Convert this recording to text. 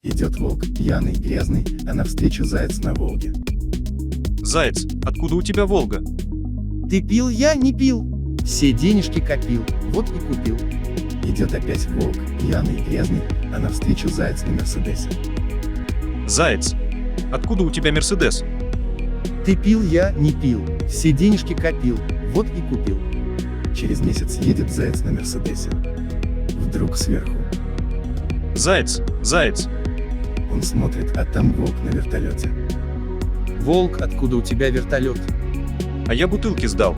Идет волк, пьяный, грязный, а навстречу заяц на Волге. Заяц, откуда у тебя Волга? Ты пил, я не пил. Все денежки копил, вот и купил. Идет опять волк, пьяный, грязный, а навстречу заяц на Мерседесе. Заяц, откуда у тебя Мерседес? Ты пил, я не пил. Все денежки копил, вот и купил. Через месяц едет заяц на Мерседесе. Вдруг сверху. Заяц, заяц, Он смотрит, а там волк на вертолете. Волк, откуда у тебя вертолет? а я бутылки сдал.